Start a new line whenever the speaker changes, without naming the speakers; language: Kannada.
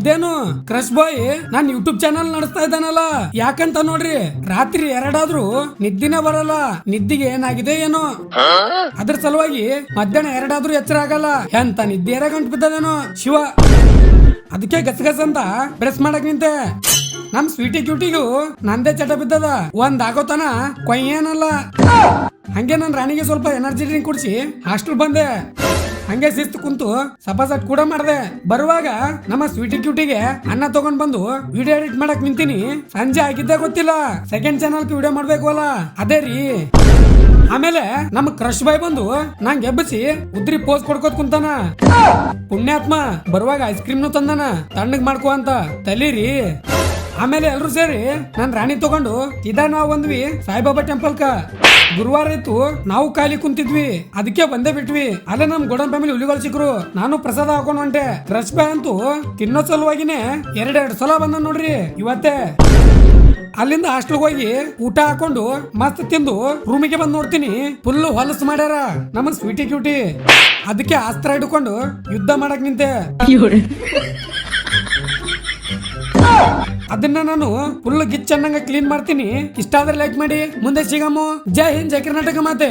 ಇದೇನು ಕ್ರಶ್ ಬಾಯ್ ನಾನ್ ಯೂಟ್ಯೂಬ್ ಚಾನಲ್ ನಡೆಸ್ತಾ ಇದ್ದಾನಲ್ಲ, ಯಾಕಂತ ನೋಡ್ರಿ ರಾತ್ರಿ 2 ಆದ್ರೂ ನಿದ್ದಿನೇ ಬರಲ್ಲ. ನಿದ್ದಿಗೆ ಏನಾಗಿದೆ ಏನೋ, ಅದ್ರ ಸಲುವಾಗಿ ಮಧ್ಯಾಹ್ನ 2 ಆದ್ರೂ ಎಚ್ಚರ ಆಗಲ್ಲ. ಎಂತ ನಿದ್ದೆ ಗಂಟು ಬಿದ್ದದೇನೋ ಶಿವ. ಅದಕ್ಕೆ ಗಸಗಸ ಅಂತ ಬ್ರಷ್ ಮಾಡಕ್ ನಿಂತೆ. ನಮ್ ಸ್ವೀಟಿ ಕ್ಯೂಟಿಗೂ ನಂದೇ ಚಟ ಬಿದ್ದದ. ಒಂದ್ ಆಗೋತನ ಕೊಯ್ಯೇನಲ್ಲ. ಹಂಗೆ ನನ್ ರಾಣಿಗೆ ಸ್ವಲ್ಪ ಎನರ್ಜಿ ಡ್ರಿಂಕ್ ಕುಡಿಸಿ ಹಾಸ್ಟೆಲ್ ಬಂದೆ. ಹಂಗೆ ಶಿಸ್ತು ಕುಂತು ಸಪಾಸಟ್ ಕೂಡ ಮಾಡ್ದೆ. ಬರುವಾಗ ನಮ್ಮ ಸ್ವೀಟಿ ಕ್ಯೂಟಿಗೆ ಅನ್ನ ತಗೊಂಡ್ ಬಂದು ವಿಡಿಯೋ ಎಡಿಟ್ ಮಾಡಕ್ ನಿಂತೀನಿ. ಸಂಜೆ ಆಗಿದ್ದೆ ಗೊತ್ತಿಲ್ಲ, ಸೆಕೆಂಡ್ ಚಾನಲ್ ವಿಡಿಯೋ ಮಾಡ್ಬೇಕು ಅಲ್ಲ, ಅದೇ ರೀ. ಆಮೇಲೆ ನಮ್ ಕ್ರಶ್ ಬಾಯ್ ಬಂದು ನಂಗೆ ಎಬ್ಬಸಿ ಉದ್ರಿ ಪೋಸ್ ಕೊಡ್ಕೋತ್ ಕುಂತಾನ. ಪುಣ್ಯಾತ್ಮ ಬರುವಾಗ ಐಸ್ ಕ್ರೀಮ್ ನು ತಂದಾನ, ತಣ್ಣಗ್ ಮಾಡ್ಕೋ ಅಂತ ತಲೀರಿ. ಆಮೇಲೆ ಎಲ್ರು ಸೇರಿ ನನ್ ರಾಣಿ ತಗೊಂಡು ನಾವು ಬಂದ್ವಿ ಸಾಯಿಬಾಬಾ ಟೆಂಪಲ್ ಕ. ಗುರುವಾರ ಇತ್ತು, ನಾವು ಖಾಲಿ ಕುಂತಿದ್ವಿ, ಅದಕ್ಕೆ ಬಂದೇ ಬಿಟ್ವಿ. ಅಲ್ಲೇ ನಮ್ ಗೋಡನ್ ಫ್ಯಾಮಿಲಿ ಹುಲಿಗಳು ಸಿಕ್ಕರು. ನಾನು ಪ್ರಸಾದ ಹಾಕೊಂಡ್ ಹೊಂಟೆ. ಕ್ರಶ್ ಬಾಯ್ ಅಂತೂ ತಿನ್ನೋ ಸಲುವಾಗಿನೇ 2 ಸಲ ಬಂದ ನೋಡ್ರಿ ಇವತ್ತೇ. ಅಲ್ಲಿಂದ ಹಾಸ್ಟೆಲ್ ಹೋಗಿ ಊಟ ಹಾಕೊಂಡು ಮಸ್ತ್ ತಿಂದು ರೂಮಿಗೆ ಬಂದ್ ನೋಡ್ತೀನಿ, ಫುಲ್ ಹೊಲಸು ಮಾಡ್ಯಾರ ನಮ್ಮ ಸ್ವೀಟಿ ಕ್ಯೂಟಿ. ಅದಕ್ಕೆ ಅಸ್ತ್ರ ಹಿಡ್ಕೊಂಡು ಯುದ್ಧ ಮಾಡಕ್ ನಿಂತೆ. ಅದನ್ನ ನಾನು ಫುಲ್ ಗಿಚ್ ಅನ್ನಂಗ ಕ್ಲೀನ್ ಮಾಡ್ತೀನಿ. ಇಷ್ಟ ಆದ್ರೆ ಲೈಕ್ ಮಾಡಿ. ಮುಂದೆ ಸಿಗಮ್ಮು. ಜೈ ಹಿಂದ್, ಜೈ ಕರ್ನಾಟಕ ಮಾತೆ.